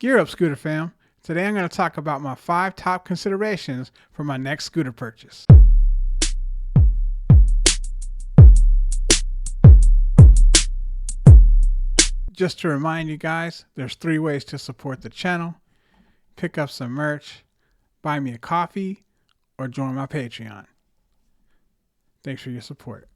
Gear up, Scooter fam. Today I'm going to talk about my 5 top considerations for my next scooter purchase. Just to remind you guys, there's 3 ways to support the channel: pick up some merch, buy me a coffee, or join my Patreon. Thanks for your support.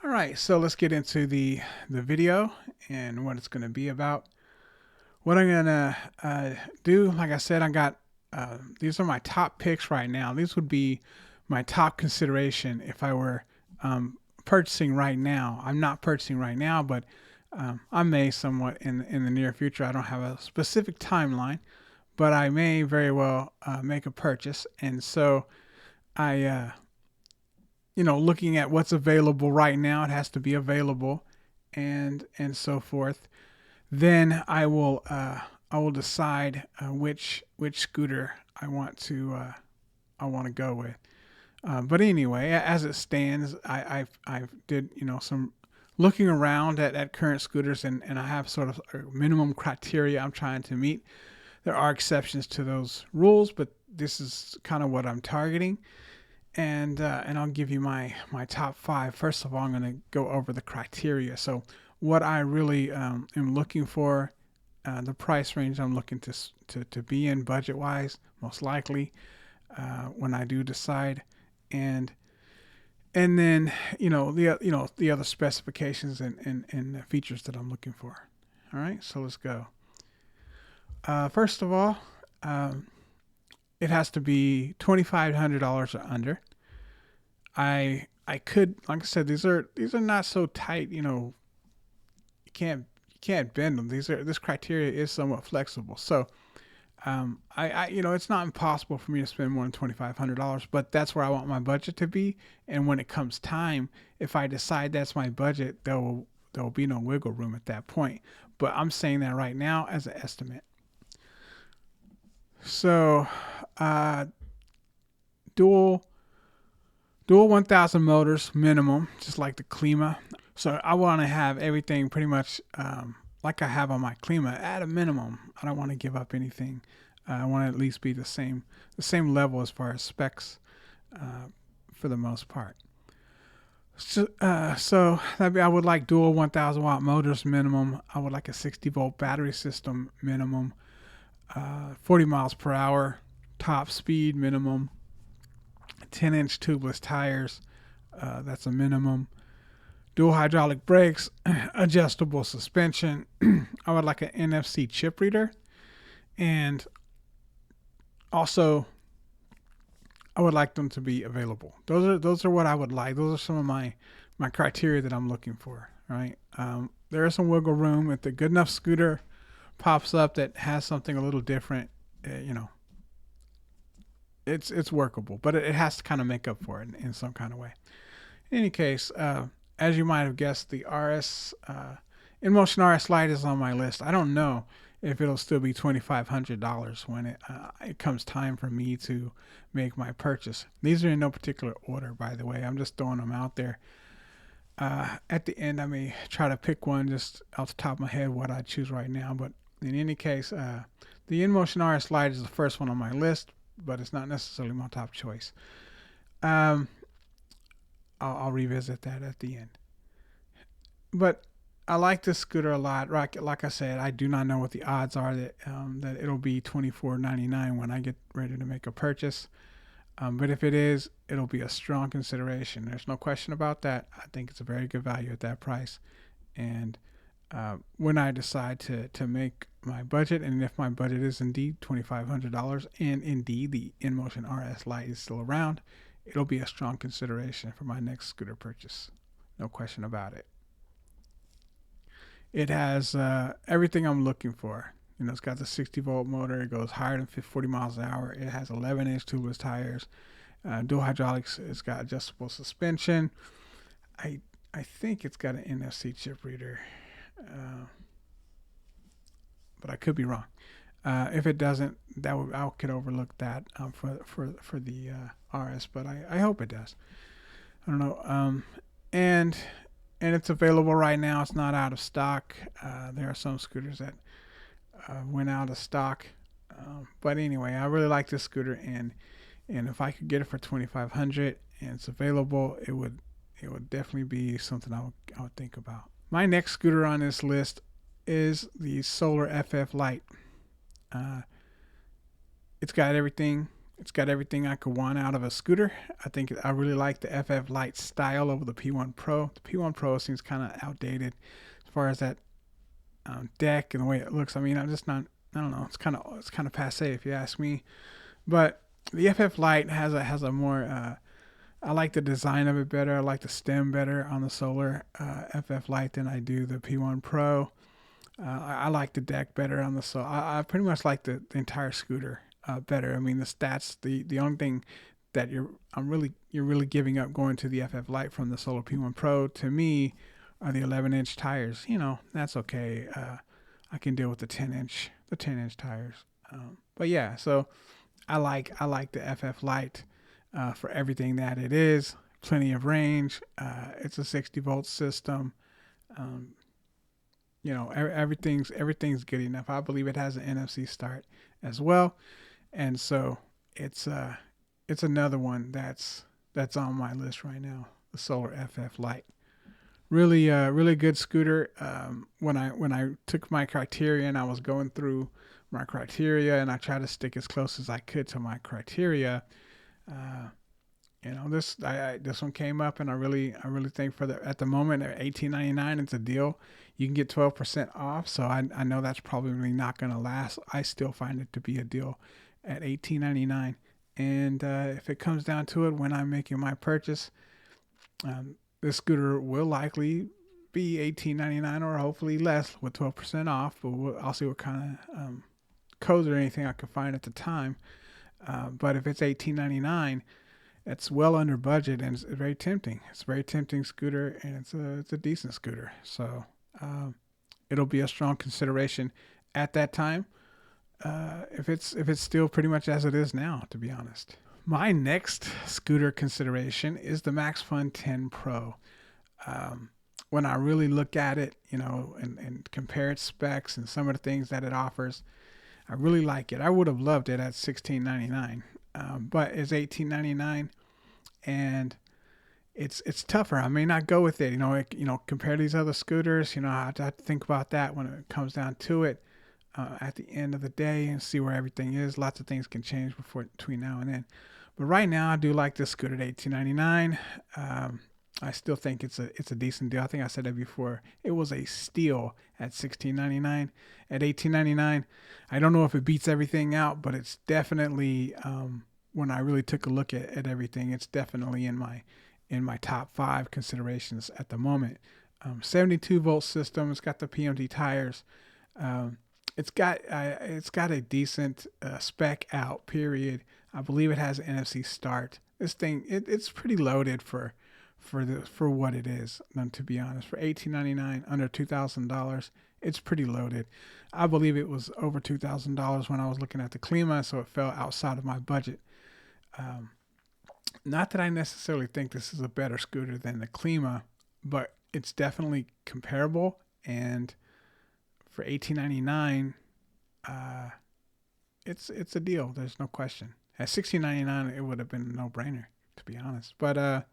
Alright, so let's get into the video and what it's going to be about. What I'm going to do, like I said, I got these are my top picks right now. These would be my top consideration if I were purchasing right now. I'm not purchasing right now, but I may somewhat in the near future. I don't have a specific timeline, but I may very well make a purchase. And so I, looking at what's available right now, it has to be available, and so forth. Then I will decide which scooter I want to go with. But anyway, as it stands, I did some looking around at current scooters, and I have sort of a minimum criteria I'm trying to meet. There are exceptions to those rules, but this is kind of what I'm targeting. And I'll give you my top 5. First of all, I'm going to go over the criteria. So what I really am looking for, the price range I'm looking to be in budget-wise, most likely, when I do decide, and then the other specifications and features that I'm looking for. All right, so let's go. First of all, it has to be $2,500 or under. I could, like I said, these are not so tight. You can't bend them. This criteria is somewhat flexible. So it's not impossible for me to spend more than $2,500, but that's where I want my budget to be. And when it comes time, if I decide that's my budget, there will be no wiggle room at that point. But I'm saying that right now as an estimate. So dual 1000 motors minimum, just like the Klima. So I want to have everything pretty much like I have on my Klima at a minimum. I don't want to give up anything. I want to at least be the same level as far as specs for the most part. So I would like dual 1000 watt motors minimum. I would like a 60 volt battery system minimum. 40 miles per hour top speed minimum. 10-inch tubeless tires, that's a minimum. Dual hydraulic brakes, adjustable suspension. I would like an NFC chip reader, and also I would like them to be available. Those are what I would like. Those are some of my criteria that I'm looking for. Right? There is some wiggle room if the good enough scooter pops up that has something a little different. It's workable, but it has to kind of make up for it in some kind of way. In any case, as you might have guessed, the InMotion RS Lite is on my list. I don't know if it'll still be $2,500 when it comes time for me to make my purchase. These are in no particular order, by the way. I'm just throwing them out there. At the end, I may try to pick one just off the top of my head what I choose right now. But in any case, the InMotion RS Lite is the first one on my list, but it's not necessarily my top choice. I'll revisit that at the end. But I like this scooter a lot. Like I said, I do not know what the odds are that it'll be $24.99 when I get ready to make a purchase. But if it is, it'll be a strong consideration. There's no question about that. I think it's a very good value at that price. And when I decide to make my budget, and if my budget is indeed $2,500, and indeed the InMotion RS Lite is still around, it'll be a strong consideration for my next scooter purchase. No question about it. It has everything I'm looking for. It's got the 60 volt motor. It goes higher than 40 miles an hour. It has 11-inch tubeless tires, dual hydraulics. It's got adjustable suspension. I think it's got an NFC chip reader, but I could be wrong. If it doesn't, I could overlook that for the RS, but I hope it does. I don't know. And it's available right now. It's not out of stock. There are some scooters that went out of stock. But anyway, I really like this scooter, and if I could get it for 2,500 and it's available, it would definitely be something I would think about. My next scooter on this list is the Solar FF Lite. Uh, it's got everything. It's got everything I could want out of a scooter. I really like the FF Lite style over the P1 Pro. The P1 Pro seems kind of outdated as far as that deck and the way it looks. I mean, I'm just not. I don't know. It's kind of passe if you ask me. But the FF Lite has a more. I like the design of it better. I like the stem better on the Solar FF Lite than I do the P1 Pro. I like the deck better on the Solar. I pretty much like the entire scooter better. I mean, the stats. The only thing that you're really giving up going to the FF Lite from the Solar P1 Pro to me are the 11-inch tires. That's okay. I can deal with the 10-inch tires. But yeah, so I like the FF Lite for everything that it is. Plenty of range. It's a 60-volt system. Everything's good enough. I believe it has an NFC start as well, and so it's another one that's on my list right now. The Solar FF Lite. Really good scooter. When I took my criteria and I was going through my criteria and I tried to stick as close as I could to my criteria, this one came up, and I really think at the moment at $18.99 it's a deal. You can get 12% off, so I know that's probably not going to last. I still find it to be a deal at $18.99, and if it comes down to it, when I'm making my purchase, this scooter will likely be $18.99 or hopefully less with 12% off. But I'll see what kind of codes or anything I can find at the time. But if it's $18.99, it's well under budget, and it's very tempting. It's a very tempting scooter, and it's a decent scooter. So it'll be a strong consideration at that time. If it's still pretty much as it is now, to be honest. My next scooter consideration is the Maxfun 10 Pro. When I really look at it, and compare its specs and some of the things that it offers, I really like it. I would have loved it at $16.99, but it's $18.99, and it's tougher. I may not go with it. Compare these other scooters. I have to think about that when it comes down to it. At the end of the day, and see where everything is. Lots of things can change between now and then. But right now, I do like this scooter at $18.99. I still think it's a decent deal. I think I said that before. It was a steal at $16.99. At $18.99, I don't know if it beats everything out, but it's definitely, when I really took a look at everything, it's definitely in my top 5 considerations at the moment. 72-volt system. It's got the PMT tires. It's got a decent spec out. Period. I believe it has an NFC start. This thing, it's pretty loaded for what it is. To be honest, for $18.99, under $2,000, it's pretty loaded. I believe it was over $2,000 when I was looking at the Klima, so it fell outside of my budget. Not that I necessarily think this is a better scooter than the Klima, but it's definitely comparable. And for $18.99, it's a deal. There's no question. At $16.99, it would have been a no-brainer, to be honest. But at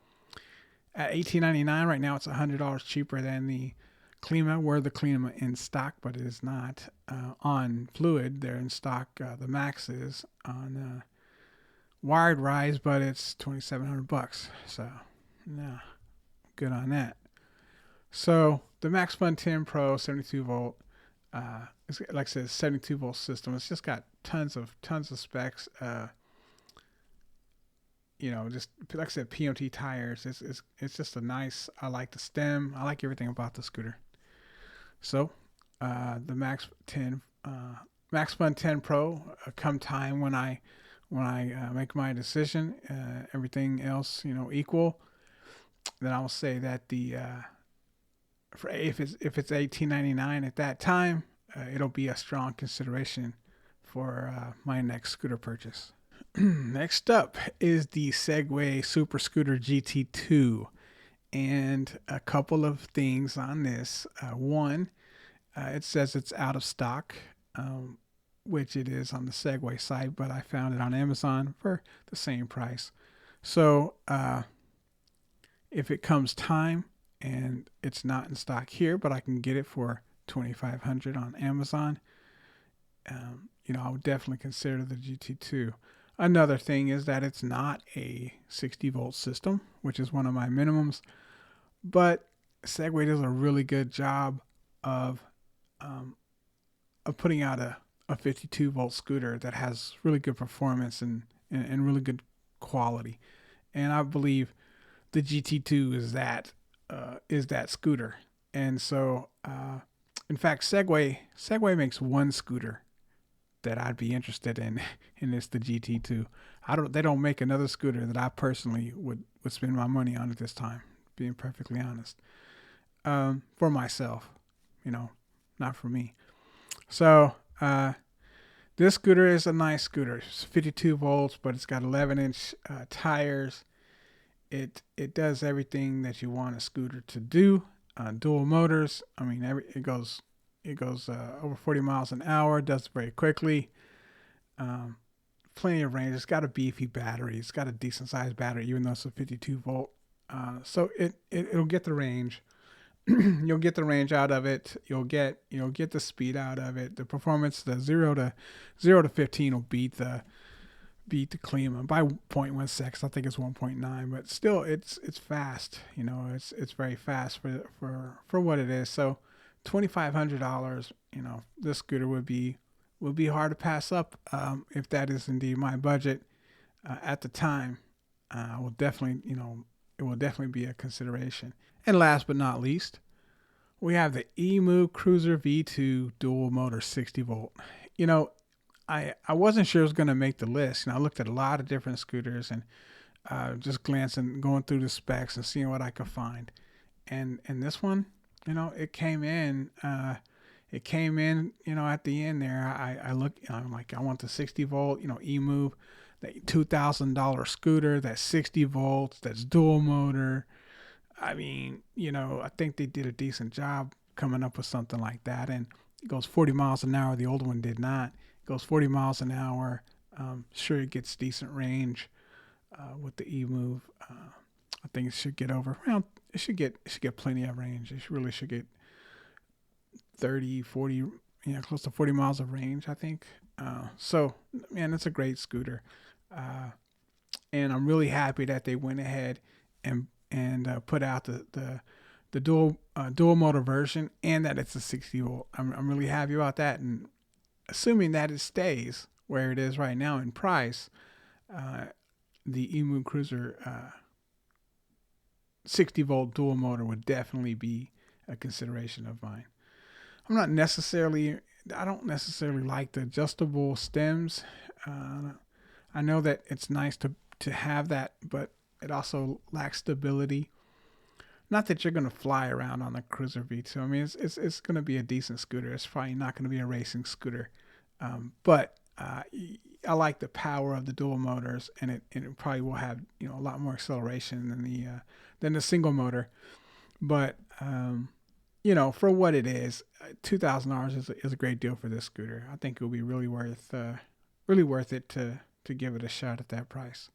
$18.99 right now, it's $100 cheaper than the Klima. We're the Klima in stock, but it is not on Fluid. They're in stock. The Max is on Wired Rise, but it's $2,700. So, nah, good on that. So the Maxfun 10 Pro 72 volt. It's, like I said, 72 volt system. It's just got tons of specs. Just like I said, PMT tires. It's just a nice. I like the stem. I like everything about the scooter. So, the Maxfun 10 Pro. Come time when I make my decision, everything else equal, then I will say that if it's $18.99 at that time, it'll be a strong consideration for my next scooter purchase. Next up is the Segway Super Scooter GT2, and a couple of things on this. One, it says it's out of stock. which it is on the Segway site, but I found it on Amazon for the same price. So if it comes time and it's not in stock here, but I can get it for $2,500 on Amazon, I would definitely consider the GT2. Another thing is that it's not a 60 volt system, which is one of my minimums, but Segway does a really good job of putting out a 52 volt scooter that has really good performance and really good quality. And I believe the GT2 is that scooter. And so, in fact, Segway makes one scooter that I'd be interested in, and it's the GT2. They don't make another scooter that I personally would spend my money on at this time, being perfectly honest. For myself, not for me. So, this scooter is a nice scooter. It's 52 volts, but it's got 11-inch tires. It does everything that you want a scooter to do. Dual motors. I mean, it goes over 40 miles an hour. Does it very quickly. Plenty of range. It's got a beefy battery. It's got a decent sized battery, even though it's a 52 volt. So it'll get the range. You'll get the range out of it. You'll get the speed out of it. The performance, the 0 to 15 will beat the Klima by 0.1 seconds. I think it's 1.9, but still it's fast. It's very fast for what it is. So $2,500, this scooter would be hard to pass up if that is indeed my budget at the time. It will definitely be a consideration. And last but not least, we have the Emu Cruiser V2 dual motor 60 volt. I wasn't sure it was going to make the list. I looked at a lot of different scooters and just going through the specs and seeing what I could find. And this one, it came in. At the end there. I look. I'm like, I want the 60 volt. Emu, that $2,000 scooter. That's 60 volts. That's dual motor. I mean, I think they did a decent job coming up with something like that. And it goes 40 miles an hour. The old one did not. It goes 40 miles an hour. Sure, it gets decent range with the Emu. I think it should get over. Well, it should get plenty of range. It really should get 30, 40, close to 40 miles of range, I think. So, man, it's a great scooter. And I'm really happy that they went ahead and put out the dual motor version, and that it's a 60 volt. I'm really happy about that, and assuming that it stays where it is right now in price, the Emu Cruiser 60 volt dual motor would definitely be a consideration of mine. I don't necessarily like the adjustable stems. I know that it's nice to have that, but it also lacks stability. Not that you're going to fly around on the Cruiser V2. I mean, it's going to be a decent scooter. It's probably not going to be a racing scooter. But I like the power of the dual motors, and it probably will have a lot more acceleration than the single motor. But for what it is, $2,000 is a great deal for this scooter. I think it will be really worth it to give it a shot at that price.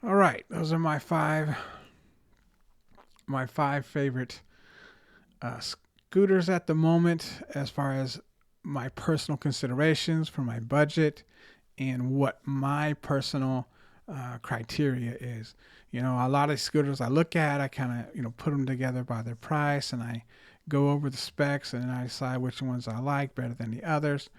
All right, those are my five favorite scooters at the moment, as far as my personal considerations for my budget and what my personal criteria is. A lot of scooters I look at, I kind of put them together by their price, and I go over the specs, and I decide which ones I like better than the others.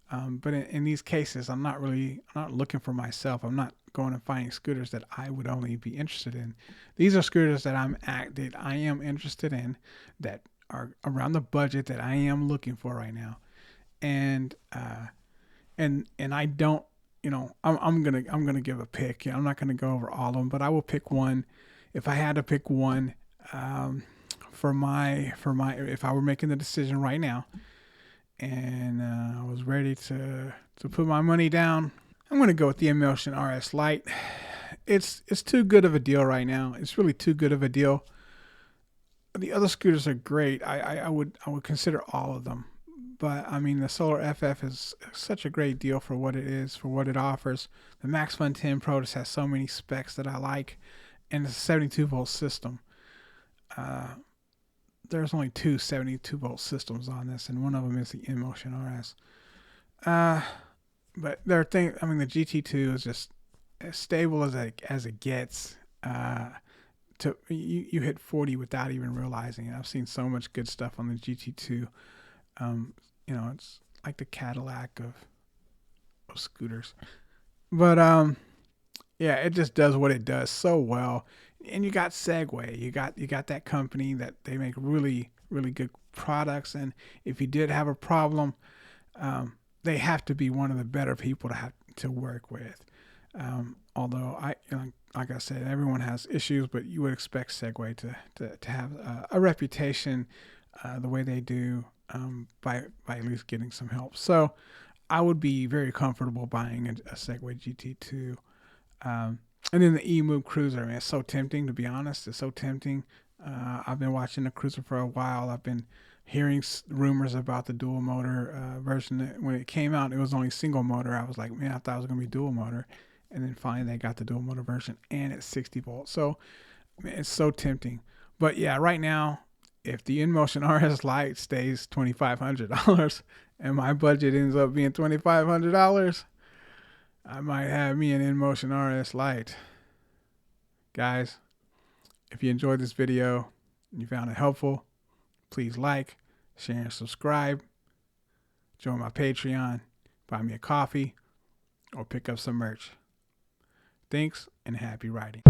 But in these cases, I'm not looking for myself. I'm not going and finding scooters that I would only be interested in. These are scooters that I am interested in, that are around the budget that I am looking for right now. And I don't, I'm gonna give a pick. I'm not gonna go over all of them, but I will pick one. If I had to pick one, for my if I were making the decision right now, and I was ready to put my money down, I'm going to go with the Emotion RS Lite. It's too good of a deal right now. It's really too good of a deal. The other scooters are great. I would consider all of them. But I mean, the Solar FF is such a great deal for what it is, for what it offers. The Maxfun 10 Pro just has so many specs that I like, and it's a 72-volt system. There's only two 72-volt systems on this, and one of them is the InMotion RS. But there are things. I mean, the GT2 is just as stable as it gets. You hit 40 without even realizing it. I've seen so much good stuff on the GT2. It's like the Cadillac of scooters. But yeah, it just does what it does so well. And you got Segway. You got that company that they make really, really good products. And if you did have a problem, they have to be one of the better people to work with. Although like I said, everyone has issues, but you would expect Segway to have a reputation the way they do by at least getting some help. So I would be very comfortable buying a Segway GT2. And then the Emu Cruiser, man, it's so tempting, to be honest. It's so tempting. I've been watching the Cruiser for a while. I've been hearing rumors about the dual motor version. When it came out, it was only single motor. I was like, man, I thought it was going to be dual motor. And then finally they got the dual motor version, and it's 60 volts. So man, it's so tempting. But yeah, right now, if the InMotion RS Lite stays $2,500 and my budget ends up being $2,500, I might have me an InMotion RS Lite. Guys, if you enjoyed this video and you found it helpful, please like, share, and subscribe. Join my Patreon, buy me a coffee, or pick up some merch. Thanks, and happy riding.